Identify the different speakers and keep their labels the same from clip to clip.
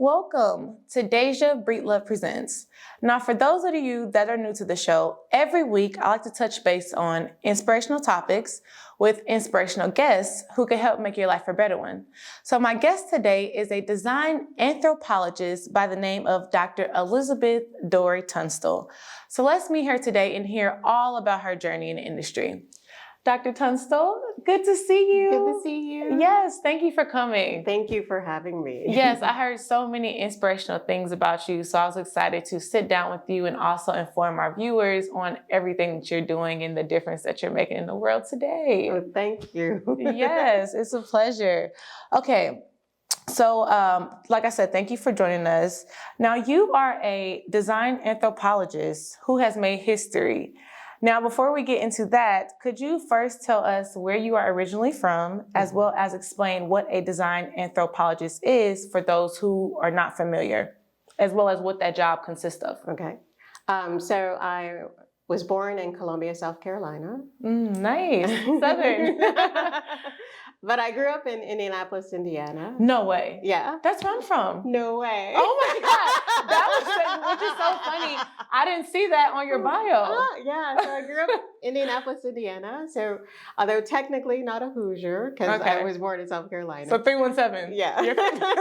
Speaker 1: Welcome to Daisha Breedlove Presents. Now, for those of you that are new to the show, every week I like to touch base on inspirational topics with inspirational guests who can help make your life a better one. So my guest today is a design anthropologist by the name of Dr. Elizabeth Dori Tunstall. So let's meet her today and hear all about her journey in the industry. Dr. Tunstall, good to see you.
Speaker 2: Good to see you.
Speaker 1: Yes, thank you for coming.
Speaker 2: Thank you for having me.
Speaker 1: Yes, I heard so many inspirational things about you, so I was excited to sit down with you and also inform our viewers on everything that you're doing and the difference that you're making in the world today.
Speaker 2: Oh, thank you.
Speaker 1: Yes, it's a pleasure. Okay, so like I said, thank you for joining us. Now, you are a design anthropologist who has made history. Now, before we get into that, could you first tell us where you are originally from, as well as explain what a design anthropologist is for those who are not familiar, as well as what that job consists of?
Speaker 2: Okay. So I was born in Columbia, South Carolina.
Speaker 1: Nice. Southern.
Speaker 2: But I grew up in Indianapolis, Indiana.
Speaker 1: No way.
Speaker 2: Yeah.
Speaker 1: That's where I'm from.
Speaker 2: No way.
Speaker 1: Oh my God. That was which is so funny. I didn't see that on your bio.
Speaker 2: Yeah. So I grew up in Indianapolis, Indiana. So although technically not a Hoosier, because I was born in South Carolina.
Speaker 1: So 317.
Speaker 2: Yeah.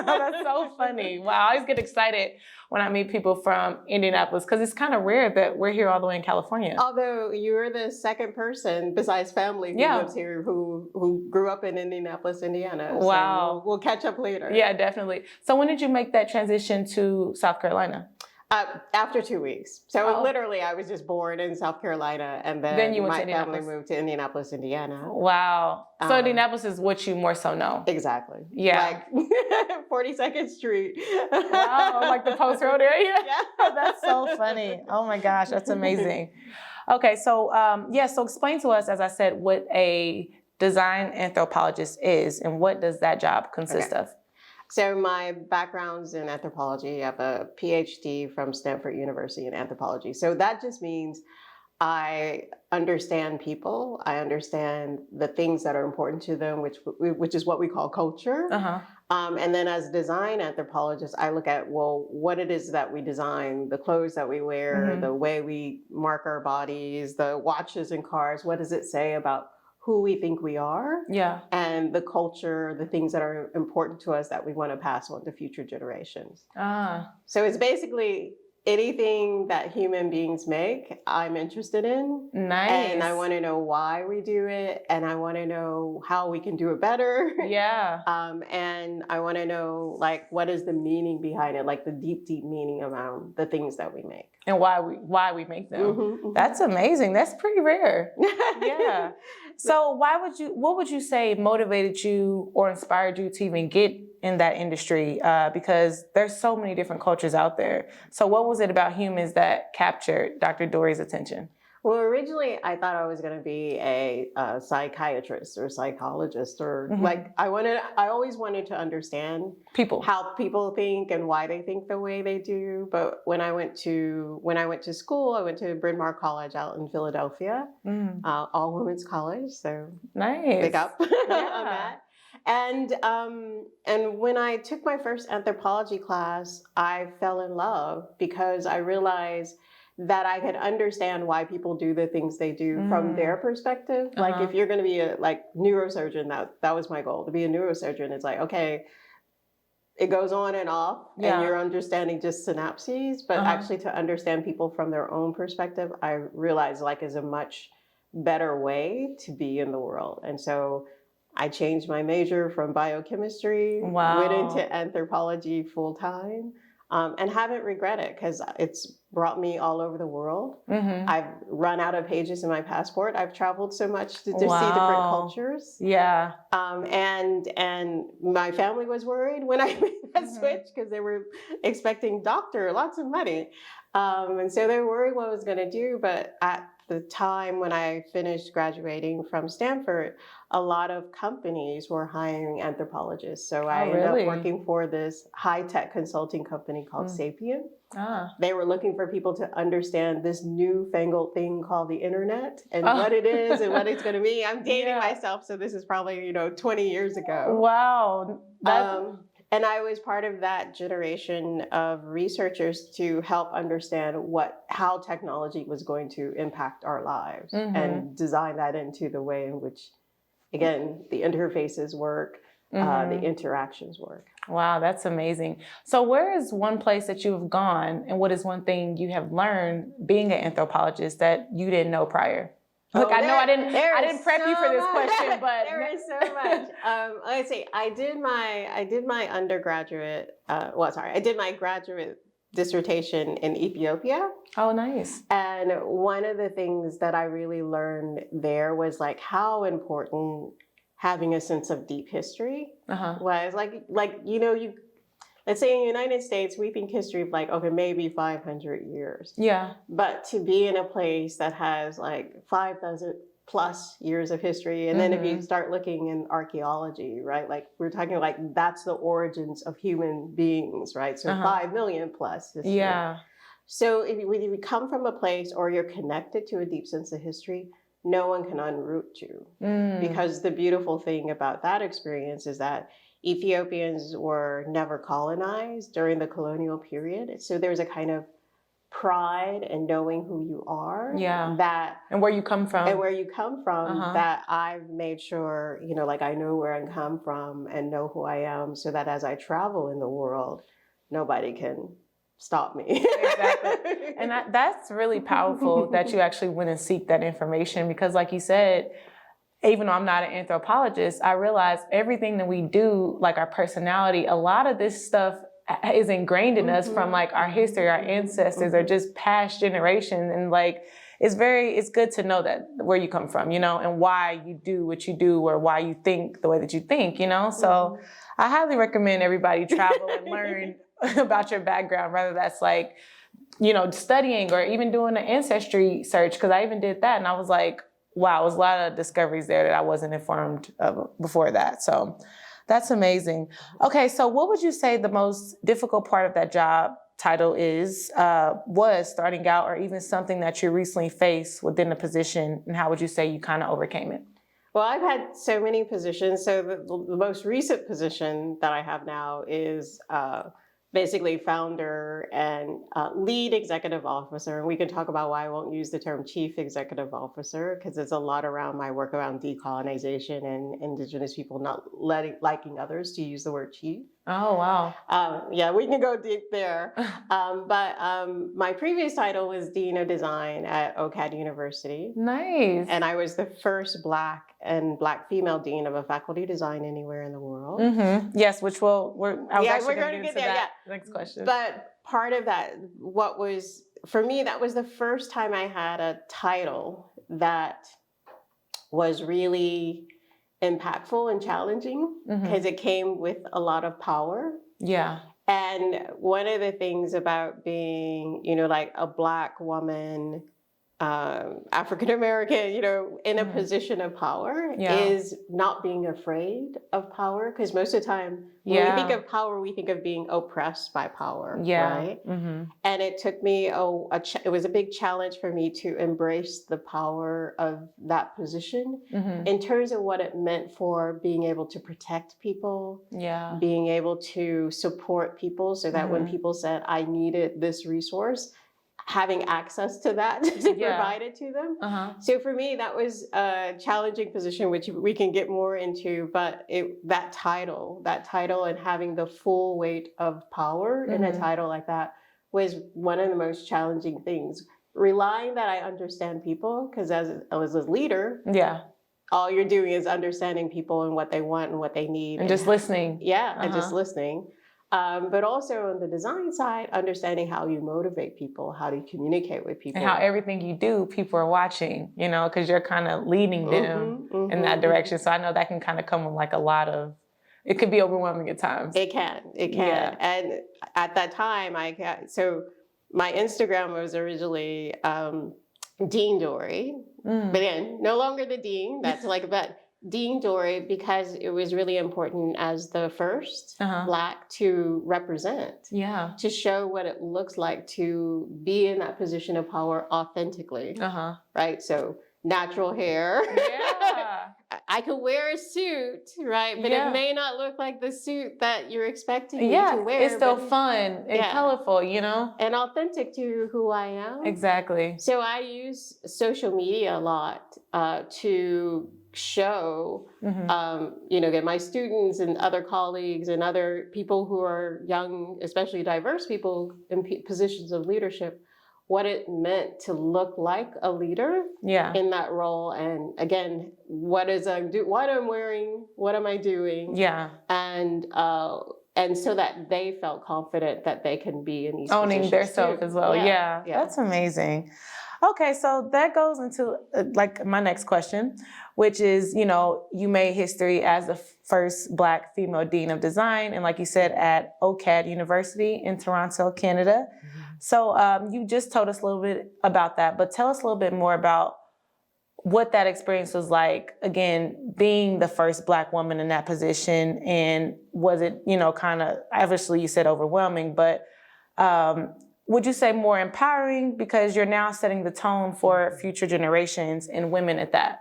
Speaker 1: That's so funny. Wow. I always get excited when I meet people from Indianapolis because it's kind of rare that we're here all the way in California.
Speaker 2: Although you're the second person besides family who lives here who grew up in Indianapolis, Indiana.
Speaker 1: Wow.
Speaker 2: So we'll catch up later.
Speaker 1: Yeah, definitely. So when did you make that transition to South Carolina?
Speaker 2: After 2 weeks. So literally I was just born in South Carolina and then
Speaker 1: you went
Speaker 2: my
Speaker 1: to
Speaker 2: family moved to Indianapolis, Indiana.
Speaker 1: Wow. So Indianapolis is what you more so know.
Speaker 2: Exactly.
Speaker 1: Yeah.
Speaker 2: Like 42nd Street.
Speaker 1: Wow, like the Post Road area?
Speaker 2: Yeah.
Speaker 1: That's so funny. Oh my gosh, that's amazing. Okay, so so explain to us, as I said, what a design anthropologist is and what does that job consist of?
Speaker 2: So my background's in anthropology. I have a PhD from Stanford University in anthropology. So that just means I understand people. I understand the things that are important to them, which is what we call culture. And then as a design anthropologist, I look at, well, what it is that we design, the clothes that we wear, the way we mark our bodies, the watches and cars. What does it say about who we think we are, and the culture, the things that are important to us that we want to pass on to future generations. So it's basically anything that human beings make, I'm interested in.
Speaker 1: Nice.
Speaker 2: And I want to know why we do it, and I want to know how we can do it better.
Speaker 1: Yeah.
Speaker 2: And I want to know, like, what is the meaning behind it, like the deep meaning around the things that we make.
Speaker 1: And why we make them. That's amazing. That's pretty rare. Yeah. So what would you say motivated you or inspired you to even get in that industry? Because there's so many different cultures out there. So what was it about humans that captured Dr. Dori's attention?
Speaker 2: Well, originally I thought I was going to be a psychiatrist or psychologist, or I always wanted to understand how people think and why they think the way they do. But when I went to school, I went to Bryn Mawr College out in Philadelphia, all women's college. So
Speaker 1: nice,
Speaker 2: big up on that. And when I took my first anthropology class, I fell in love because I realized that I could understand why people do the things they do from their perspective. Like if you're going to be a neurosurgeon, that was my goal, to be a neurosurgeon. It's like, okay, it goes on and off and you're understanding just synapses, but actually to understand people from their own perspective, I realized is a much better way to be in the world. And so I changed my major from biochemistry, went into anthropology full time. And haven't regretted because it's brought me all over the world. I've run out of pages in my passport. I've traveled so much to see different cultures.
Speaker 1: Yeah.
Speaker 2: And my family was worried when I made that switch because they were expecting lots of money. And so they were worried what I was going to do. But at the time when I finished graduating from Stanford, a lot of companies were hiring anthropologists. So I ended up working for this high-tech consulting company called Sapient. They were looking for people to understand this newfangled thing called the internet and what it is and what it's going to be. I'm dating myself, so this is probably 20 years ago.
Speaker 1: Wow.
Speaker 2: And I was part of that generation of researchers to help understand how technology was going to impact our lives and design that into the way in which, again, the interfaces work, the interactions work.
Speaker 1: Wow, that's amazing. So where is one place that you have gone, and what is one thing you have learned being an anthropologist that you didn't know prior? Look, I know I didn't prep you for this question, but
Speaker 2: there is so much. Let's see. I did my undergraduate. I did my graduate dissertation in Ethiopia.
Speaker 1: Oh, nice.
Speaker 2: And one of the things that I really learned there was like how important having a sense of deep history was. Let's say in the United States, we think history of like, okay, maybe 500 years.
Speaker 1: Yeah.
Speaker 2: But to be in a place that has like 5,000 plus years of history, and then if you start looking in archaeology, right, like we're talking like that's the origins of human beings, right? So 5 million plus history.
Speaker 1: Yeah.
Speaker 2: So if you come from a place or you're connected to a deep sense of history, no one can unroot you. Because the beautiful thing about that experience is that Ethiopians were never colonized during the colonial period. So there's a kind of pride in knowing who you are.
Speaker 1: Yeah. And where you come from.
Speaker 2: That I've made sure, like I know where I come from and know who I am so that as I travel in the world, nobody can stop me.
Speaker 1: Exactly. And that's really powerful that you actually went and seek that information because like you said, even though I'm not an anthropologist, I realize everything that we do, like our personality, a lot of this stuff is ingrained in us from like our history, our ancestors, or just past generations. And like, it's good to know that where you come from, and why you do what you do or why you think the way that you think, So I highly recommend everybody travel and learn about your background, whether that's like, studying or even doing an ancestry search. Cause I even did that and I was like, wow, there's a lot of discoveries there that I wasn't informed of before that. So that's amazing. Okay, so what would you say the most difficult part of that job title was starting out, or even something that you recently faced within the position, and how would you say you kind of overcame it?
Speaker 2: Well, I've had so many positions. So the most recent position that I have now is basically founder and lead executive officer. And we can talk about why I won't use the term chief executive officer, because there's a lot around my work around decolonization and indigenous people not liking others to use the word chief.
Speaker 1: Oh, wow.
Speaker 2: Yeah, we can go deep there. But my previous title was Dean of Design at OCAD University.
Speaker 1: Nice.
Speaker 2: And I was the first Black female dean of a faculty design anywhere in the world.
Speaker 1: Yes, which we're going to get there. Next question.
Speaker 2: But part of that, for me, that was the first time I had a title that was really impactful and challenging because it came with a lot of power.
Speaker 1: Yeah.
Speaker 2: And one of the things about being, like a Black woman, African American, in a position of power is not being afraid of power. Because most of the time, when we think of power, we think of being oppressed by power, right? And it took me, it was a big challenge for me to embrace the power of that position in terms of what it meant for being able to protect people, being able to support people so that when people said, I needed this resource, having access to that to provide it to them. So for me, that was a challenging position, which we can get more into, but that title and having the full weight of power in a title like that was one of the most challenging things. Relying that I understand people, because as a leader, all you're doing is understanding people and what they want and what they need.
Speaker 1: And just listening.
Speaker 2: And just listening. But also on the design side, understanding how you motivate people, how do you communicate with people.
Speaker 1: And how everything you do, people are watching, because you're kind of leading them in that direction. So I know that can kind of come with like it could be overwhelming at times.
Speaker 2: It can. Yeah. And at that time, so my Instagram was originally Dean Dori, but then no longer the Dean. That's but Dean Dori, because it was really important as the first Black to represent, to show what it looks like to be in that position of power authentically, right? So natural hair, I could wear a suit, right? But it may not look like the suit that you're expecting me to wear.
Speaker 1: It's still fun and colorful, you know?
Speaker 2: And authentic to who I am.
Speaker 1: Exactly.
Speaker 2: So I use social media a lot to show, get my students and other colleagues and other people who are young, especially diverse people in positions of leadership, what it meant to look like a leader in that role. And again, what I'm wearing, what am I doing? Yeah. And so that they felt confident that they can be in these
Speaker 1: owning their self as well. Yeah. That's amazing. Okay, so that goes into like my next question, which is, you made history as the first Black female dean of design, and like you said, at OCAD University in Toronto, Canada. So you just told us a little bit about that, but tell us a little bit more about what that experience was like, again, being the first Black woman in that position, and was it, kind of, obviously you said overwhelming, but would you say more empowering, because you're now setting the tone for future generations and women at that?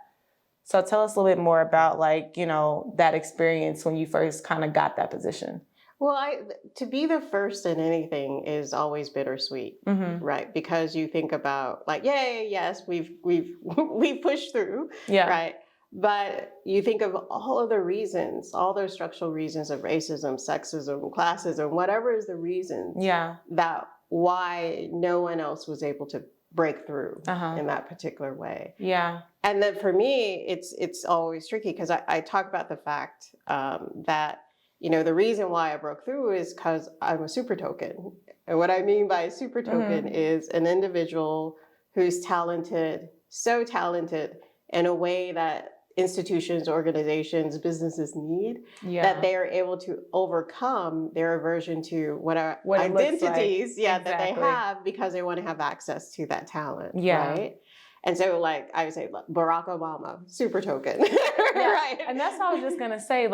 Speaker 1: So tell us a little bit more about that experience when you first kind of got that position.
Speaker 2: Well, to be the first in anything is always bittersweet, right? Because you think about yes, we've pushed through, right? But you think of all of the reasons, all those structural reasons of racism, sexism, classism, whatever is the reason that why no one else was able to break through in that particular way. Yeah. And then for me, it's always tricky because I talk about the fact that the reason why I broke through is because I'm a super token. And what I mean by a super token is an individual who's talented, so talented in a way that institutions, organizations, businesses need, that they are able to overcome their aversion to what identities that they have, because they want to have access to that talent, right? And so, I would say, Barack Obama, super token, right?
Speaker 1: And that's what I was just going to say,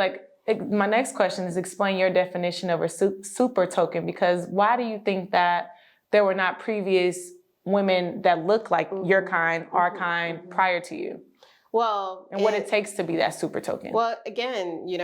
Speaker 1: my next question is explain your definition of a super token, because why do you think that there were not previous women that look like your kind, our kind, prior to you? Well, and what it takes to be that super token.
Speaker 2: Well, again, you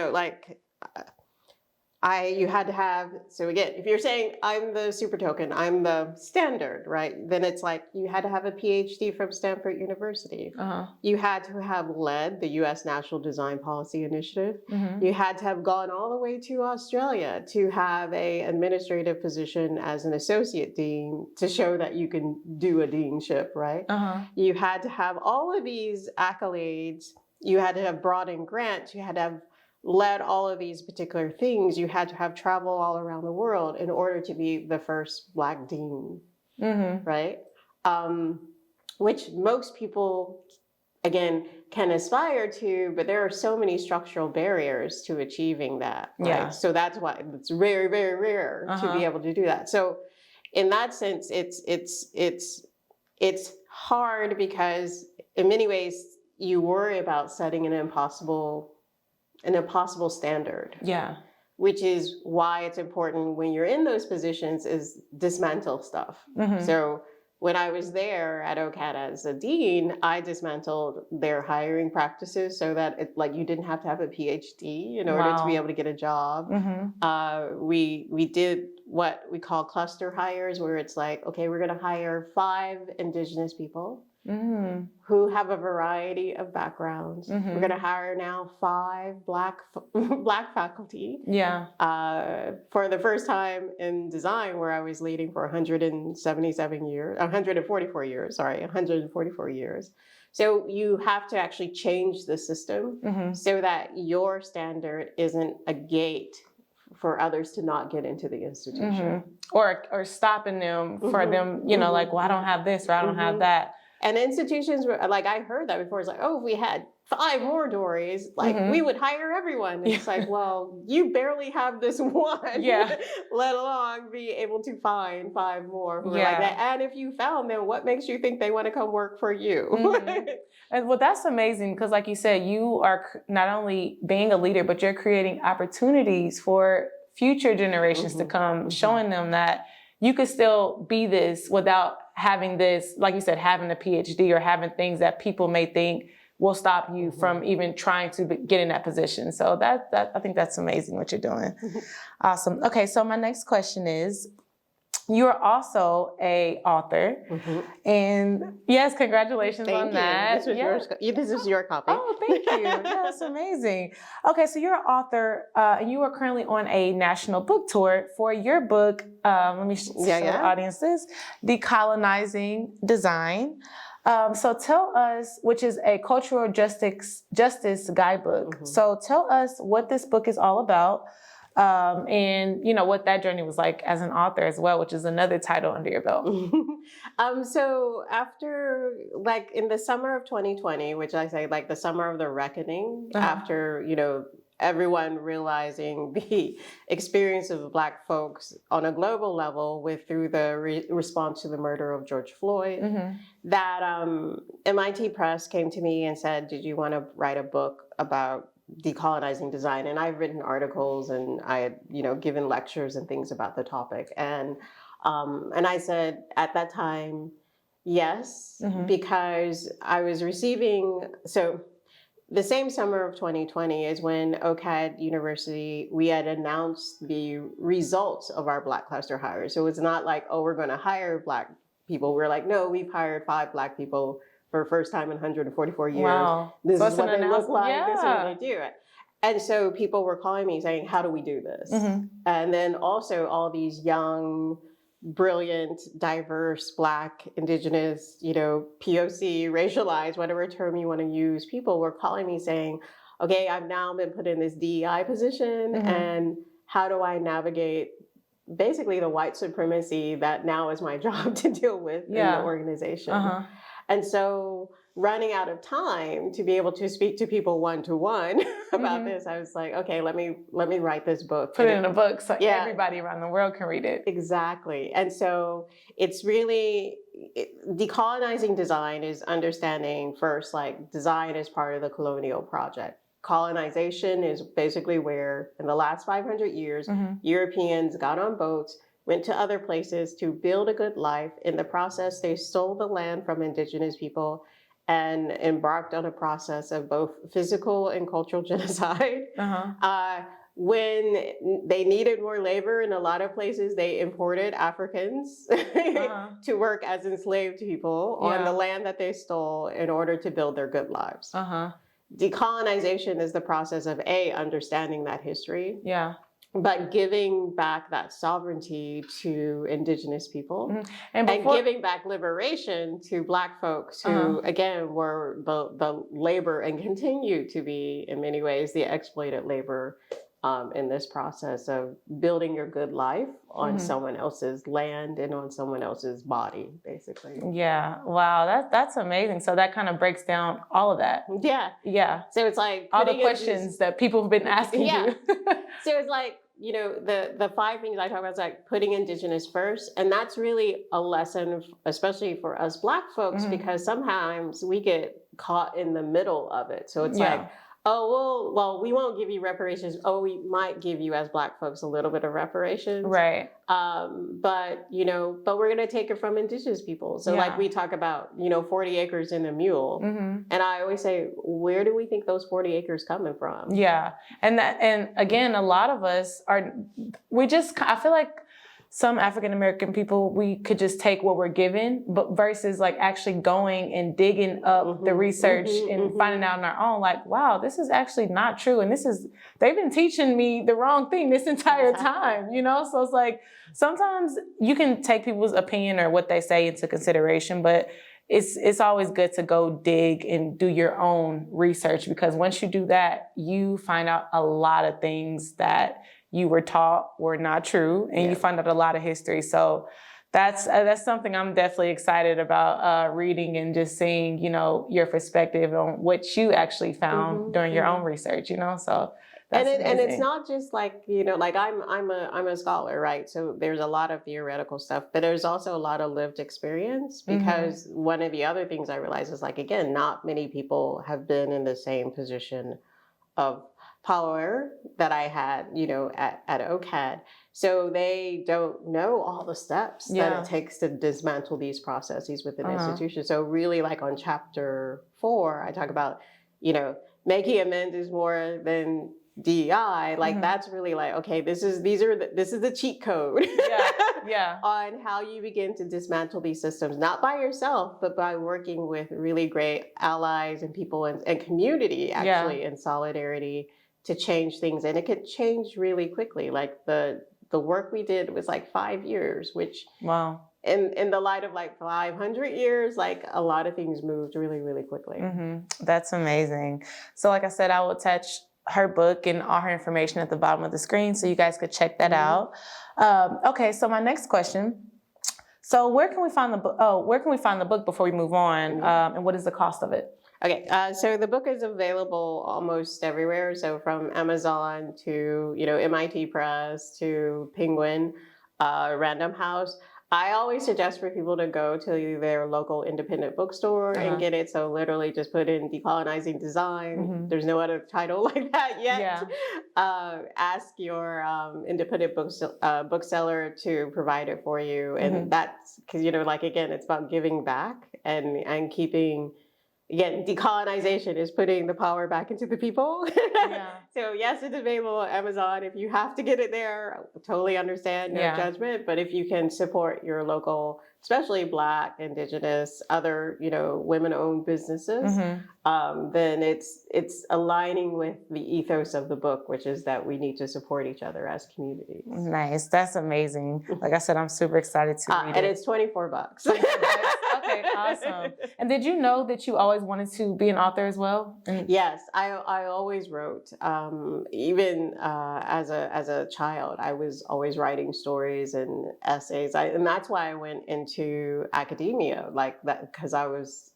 Speaker 2: had to have, so again, if you're saying I'm the super token, I'm the standard, right? Then it's you had to have a PhD from Stanford University. You had to have led the U.S. National Design Policy Initiative. You had to have gone all the way to Australia to have an administrative position as an associate dean to show that you can do a deanship, right? You had to have all of these accolades. You had to have brought in grants. You had to have led all of these particular things. You had to have traveled all around the world in order to be the first Black dean, right? Which most people, again, can aspire to, but there are so many structural barriers to achieving that, right? Yeah. So that's why it's very, very rare to be able to do that. So in that sense, it's hard because in many ways you worry about setting an impossible standard. Yeah. Which is why it's important when you're in those positions is dismantle stuff. So when I was there at OCAD as a dean, I dismantled their hiring practices so that you didn't have to have a PhD in order to be able to get a job. We did what we call cluster hires, where it's okay, we're going to hire 5 indigenous people who have a variety of backgrounds. We're going to hire now 5 Black faculty. Yeah. For the first time in design, where I was leading for 144 years. So you have to actually change the system so that your standard isn't a gate for others to not get into the institution.
Speaker 1: Or stopping them for them, I don't have this or I don't have that.
Speaker 2: And institutions were I heard that before. It's if we had 5 more Doris, we would hire everyone. And it's well, you barely have this one, let alone be able to find 5 more who are like that. And if you found them, what makes you think they want to come work for you?
Speaker 1: And well, that's amazing, because like you said, you are not only being a leader, but you're creating opportunities for future generations to come, showing them that you could still be this without having this, like you said, having a PhD or having things that people may think will stop you from even trying to get in that position. So that I think that's amazing what you're doing. Awesome. Okay, so my next question is, you are also a author, and yes, congratulations on that.
Speaker 2: This is your copy.
Speaker 1: Oh, thank you. That's amazing. Okay, so you're an author, and you are currently on a national book tour for your book. Let me show the audience this: Decolonizing Design. So tell us, which is a cultural justice guidebook. So tell us what this book is all about. And what that journey was like as an author as well, which is another title under your belt.
Speaker 2: So after, like, in the summer of 2020, which I say like the summer of the reckoning, after everyone realizing the experience of Black folks on a global level through the response to the murder of George Floyd, that MIT Press came to me and said, "Did you want to write a book about decolonizing design?" And I've written articles and I had, given lectures and things about the topic. And I said at that time, yes, because I was receiving, so the same summer of 2020 is when OCAD University, we had announced the results of our Black cluster hires. So it's not like, oh, we're going to hire Black people. We're like, no, we've hired 5 Black people for the first time in 144 years.
Speaker 1: Wow.
Speaker 2: This is what they look like. This is what they do. And so people were calling me saying, how do we do this? And then also all these young, brilliant, diverse, Black, indigenous, POC, racialized, whatever term you want to use, people were calling me saying, okay, I've now been put in this DEI position, and how do I navigate basically the white supremacy that now is my job to deal with in the organization? And so running out of time to be able to speak to people one-to-one about this, I was like, okay, let me write this book.
Speaker 1: Put it in a book so everybody around the world can read it.
Speaker 2: Exactly. And so it's really, decolonizing design is understanding first, like, design is part of the colonial project. Colonization is basically where, in the last 500 years, Europeans got on boats, went to other places to build a good life. In the process, they stole the land from indigenous people and embarked on a process of both physical and cultural genocide. When they needed more labor in a lot of places, they imported Africans to work as enslaved people on the land that they stole in order to build their good lives. Decolonization is the process of understanding that history. But giving back that sovereignty to indigenous people and giving back liberation to Black folks who, again, were the labor and continue to be, in many ways, the exploited labor in this process of building your good life on someone else's land and on someone else's body, basically.
Speaker 1: Yeah. Wow. That's amazing. So that kind of breaks down all of that. Yeah.
Speaker 2: So it's like
Speaker 1: all the questions that people have been asking you.
Speaker 2: So it's like, the 5 things I talk about is like putting indigenous first. And that's really a lesson, especially for us Black folks, because sometimes we get caught in the middle of it. So it's like, oh, well, we won't give you reparations. Oh, we might give you as Black folks a little bit of reparations.
Speaker 1: Right.
Speaker 2: But we're going to take it from indigenous people. So like we talk about, 40 acres in a mule. And I always say, where do we think those 40 acres coming from?
Speaker 1: Yeah. And again, a lot of us I feel like some African American people, we could just take what we're given, but versus like actually going and digging up the research and finding out on our own, like, wow, this is actually not true. And they've been teaching me the wrong thing this entire time, So it's like, sometimes you can take people's opinion or what they say into consideration, but it's always good to go dig and do your own research, because once you do that, you find out a lot of things that you were taught were not true, and you find out a lot of history. So that's something I'm definitely excited about reading and just seeing, your perspective on what you actually found during your own research, So that's
Speaker 2: and it's not just like, like I'm a scholar, right? So there's a lot of theoretical stuff, but there's also a lot of lived experience, because one of the other things I realized is, like, again, not many people have been in the same position of follower that I had, at OCAD. So they don't know all the steps that it takes to dismantle these processes within institutions. So really, like on chapter 4, I talk about, making amends is more than DEI. Like that's really like, okay, this is the cheat code. On how you begin to dismantle these systems, not by yourself, but by working with really great allies and people and community, actually, in solidarity to change things. And it could change really quickly. Like the work we did was like 5 years, which in the light of like 500 years, like a lot of things moved really, really quickly.
Speaker 1: That's amazing. So like I said, I will attach her book and all her information at the bottom of the screen so you guys could check that out. Okay, so my next question. So where can we find the book? Where can we find the book before we move on? And what is the cost of it?
Speaker 2: Okay, so the book is available almost everywhere. So from Amazon to, MIT Press to Penguin, Random House. I always suggest for people to go to their local independent bookstore and get it. So literally just put in Decolonizing Design. There's no other title like that yet. Ask your independent bookseller to provide it for you. And that's because, again, it's about giving back and keeping... Again, decolonization is putting the power back into the people. So yes, it's available on Amazon. If you have to get it there, I totally understand, no judgment. But if you can support your local, especially Black, Indigenous, other, women-owned businesses, then it's aligning with the ethos of the book, which is that we need to support each other as communities.
Speaker 1: Nice. That's amazing. Like I said, I'm super excited to read it.
Speaker 2: And it's $24.
Speaker 1: Okay, awesome. And did you know that you always wanted to be an author as well?
Speaker 2: Yes, I always wrote. Even as a child, I was always writing stories and essays. And that's why I went into academia, like that, because I was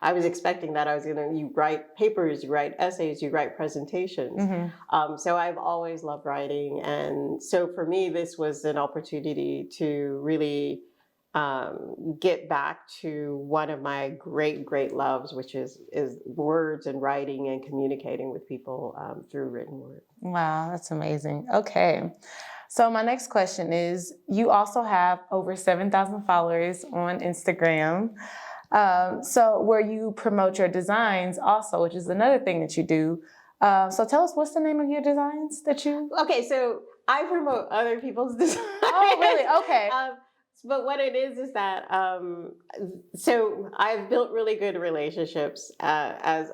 Speaker 2: expecting that I was going to, you write papers, you write essays, you write presentations. So I've always loved writing. And so for me, this was an opportunity to really get back to one of my great loves, which is words and writing and communicating with people through written word.
Speaker 1: Wow, that's amazing. Okay. So my next question is, you also have over 7,000 followers on Instagram. So where you promote your designs also, which is another thing that you do. So tell us, what's the name of your designs that you...
Speaker 2: Okay, so I promote other people's designs.
Speaker 1: Oh, really? Okay.
Speaker 2: But what it is that, so I've built really good relationships as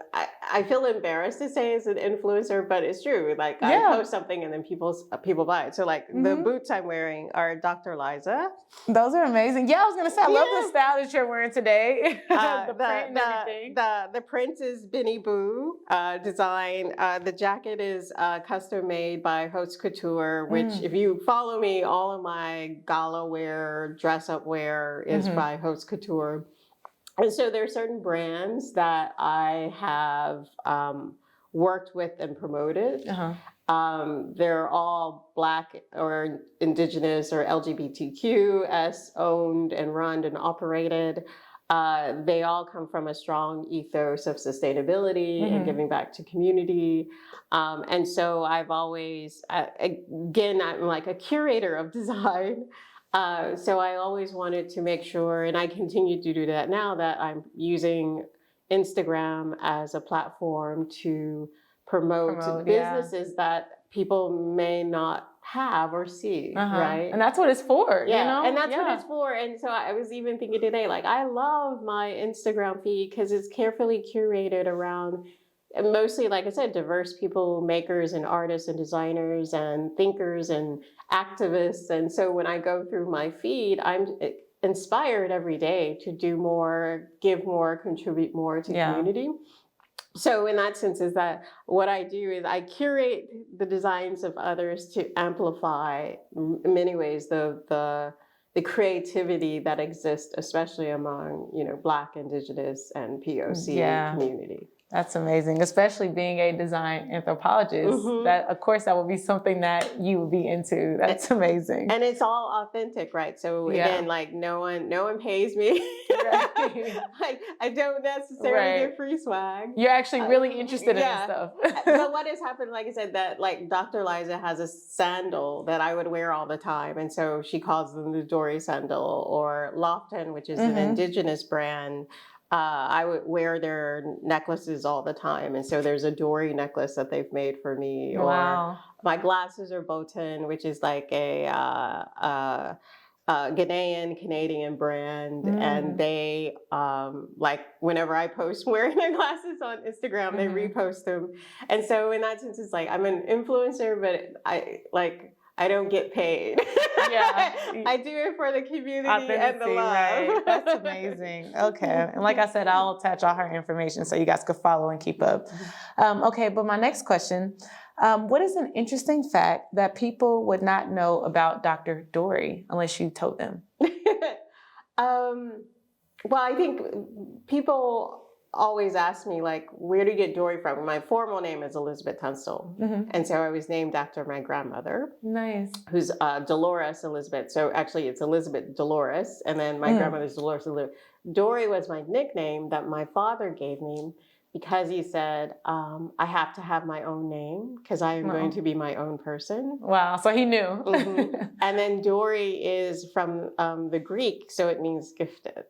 Speaker 2: I feel embarrassed to say as an influencer, but it's true. Like I post something and then people buy it. So like the boots I'm wearing are Dr. Liza.
Speaker 1: Those are amazing. Yeah, I was gonna say, I love the style that you're wearing today. The print and everything.
Speaker 2: The print is Benny Boo design. The jacket is custom made by Haute Couture, which if you follow me, all of my gala wear, dress up wear is by Haute Couture. And so there are certain brands that I have worked with and promoted. They're all Black or Indigenous or LGBTQS owned and run and operated. They all come from a strong ethos of sustainability and giving back to community. And so I've always, again, I'm like a curator of design. So I always wanted to make sure, and I continue to do that now, that I'm using Instagram as a platform to promote businesses that people may not have or see, right?
Speaker 1: And that's what it's for, you know?
Speaker 2: And that's what it's for. And so I was even thinking today, like, I love my Instagram feed because it's carefully curated around mostly, like I said, diverse people, makers and artists and designers and thinkers and activists. And so when I go through my feed, I'm inspired every day to do more, give more, contribute more to community. So in that sense is that what I do is I curate the designs of others to amplify in many ways the creativity that exists, especially among, Black, Indigenous, and POC community.
Speaker 1: That's amazing, especially being a design anthropologist.
Speaker 2: Mhm.
Speaker 1: That, of course, that would be something that you would be into. That's amazing.
Speaker 2: And it's all authentic, right? So
Speaker 1: Yeah.
Speaker 2: again, like no one pays me.
Speaker 1: Right.
Speaker 2: Like I don't necessarily
Speaker 1: Right.
Speaker 2: get free swag.
Speaker 1: You're actually really interested in this
Speaker 2: Yeah.
Speaker 1: stuff.
Speaker 2: But what has happened, like I said, that like Dr. Liza has a sandal that I would wear all the time. And so she calls them the Dori sandal, or Lofton, which is an indigenous brand. I would wear their necklaces all the time. And so there's a Dori necklace that they've made for me.
Speaker 1: Wow.
Speaker 2: Or my glasses are Botan, which is like a Ghanaian Canadian brand, and they like whenever I post wearing their glasses on Instagram, they repost them. And so in that sense, it's like I'm an influencer, but I don't get paid.
Speaker 1: Yeah.
Speaker 2: I do it for the community and the love.
Speaker 1: Right. That's amazing. Okay. And like I said, I'll attach all her information so you guys could follow and keep up. Okay, but my next question, what is an interesting fact that people would not know about Dr. Dori unless you told them?
Speaker 2: Well, I think people always ask me, like, where do you get Dori from? My formal name is Elizabeth Tunstall. And so I was named after my grandmother.
Speaker 1: Nice.
Speaker 2: Who's Dolores Elizabeth. So actually it's Elizabeth Dolores. And then my grandmother's Dolores Elizabeth. Dori was my nickname that my father gave me because he said, I have to have my own name because I am going to be my own person.
Speaker 1: Wow. So he knew.
Speaker 2: And then Dori is from the Greek. So it means gifted.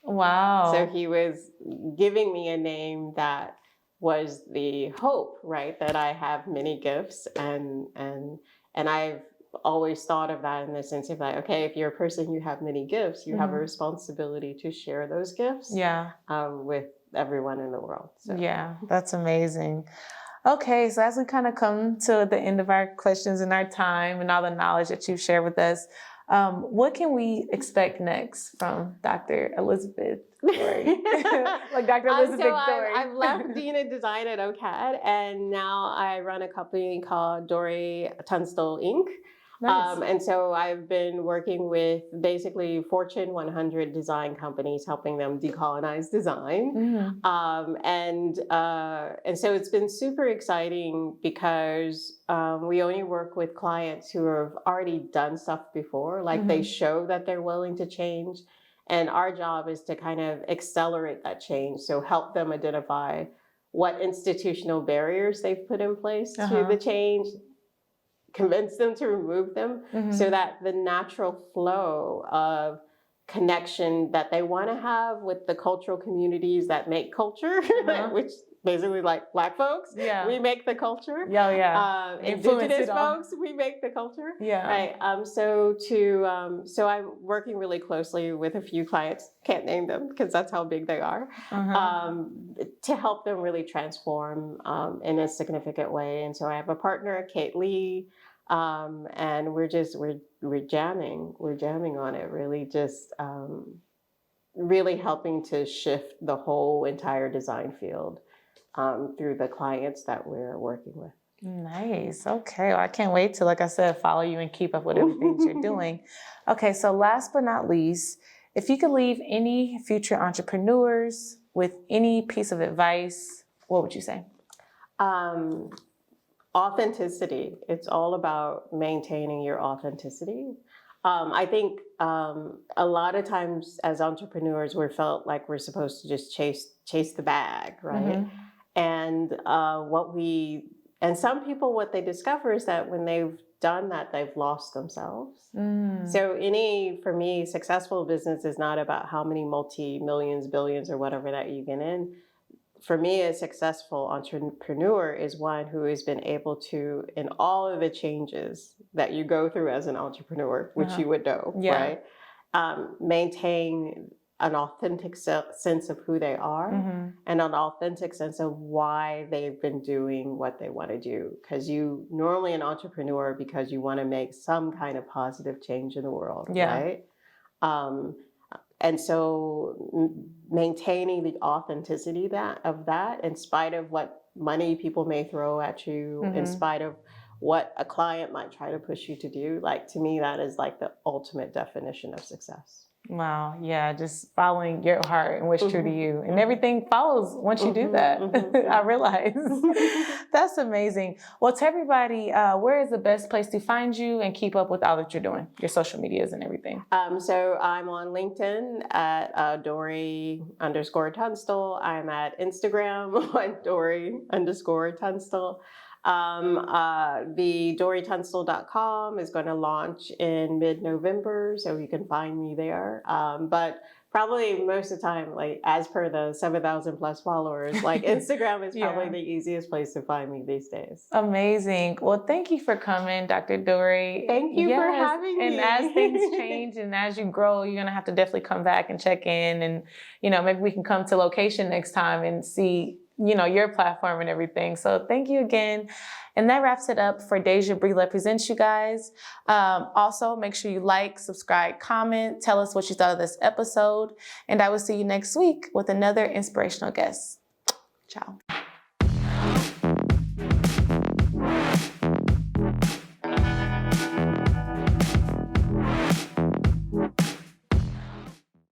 Speaker 1: Wow.
Speaker 2: So he was giving me a name that was the hope, right? That I have many gifts, and I've always thought of that in the sense of like, okay, if you're a person, you have many gifts, you have a responsibility to share those gifts with everyone in the world. So.
Speaker 1: Yeah, that's amazing. Okay, so as we kind of come to the end of our questions and our time and all the knowledge that you've shared with us, what can we expect next from Dr. Elizabeth Dori? Like Dr. Elizabeth Dori.
Speaker 2: I've left Dean Design at OCAD, and now I run a company called Dori Tunstall Inc.
Speaker 1: Nice.
Speaker 2: And so I've been working with basically Fortune 100 design companies, helping them decolonize design. And so it's been super exciting because we only work with clients who have already done stuff before, like they show that they're willing to change. And our job is to kind of accelerate that change. So help them identify what institutional barriers they've put in place to the change, convince them to remove them so that the natural flow of connection that they want to have with the cultural communities that make culture, which basically like Black folks, we make the culture. Indigenous folks, we make the culture. Right. So I'm working really closely with a few clients, can't name them because that's how big they are, to help them really transform in a significant way. And so I have a partner, Kate Lee, and we're jamming on it, really just really helping to shift the whole entire design field through the clients that we're working with.
Speaker 1: Nice. Okay. Well, I can't wait to, like I said, follow you and keep up with everything that you're doing. Okay. So last but not least, if you could leave any future entrepreneurs with any piece of advice, what would you say?
Speaker 2: Authenticity. It's all about maintaining your authenticity. I think a lot of times as entrepreneurs, we're felt like we're supposed to just chase the bag, right? And some people, what they discover is that when they've done that, they've lost themselves. So for me, successful business is not about how many multi-millions, billions, or whatever that you get in. For me, a successful entrepreneur is one who has been able to, in all of the changes that you go through as an entrepreneur, which you would know, right? Maintain an authentic sense of who they are and an authentic sense of why they've been doing what they want to do. Because you normally an entrepreneur because you want to make some kind of positive change in the world, right? And so maintaining the authenticity of that, in spite of what money people may throw at you, in spite of what a client might try to push you to do, like to me, that is like the ultimate definition of success.
Speaker 1: Wow. Yeah. Just following your heart and what's true to you. And everything follows once you do that. I realize. That's amazing. Well, to everybody, where is the best place to find you and keep up with all that you're doing, your social medias and everything?
Speaker 2: So I'm on LinkedIn at Dori_Tunstall. I'm at Instagram on Dori_Tunstall. The DoriTunstall.com is going to launch in mid-November, so you can find me there. But probably most of the time, like as per the 7,000 plus followers, like Instagram is probably the easiest place to find me these days.
Speaker 1: Amazing. Well, thank you for coming, Dr. Dori.
Speaker 2: Thank you for having me.
Speaker 1: And as things change and as you grow, you're going to have to definitely come back and check in, and, you know, maybe we can come to location next time and see, you know, your platform and everything. So thank you again. And that wraps it up for Daisha Breedlove Presents, you guys. Also, make sure you like, subscribe, comment, tell us what you thought of this episode. And I will see you next week with another inspirational guest. Ciao.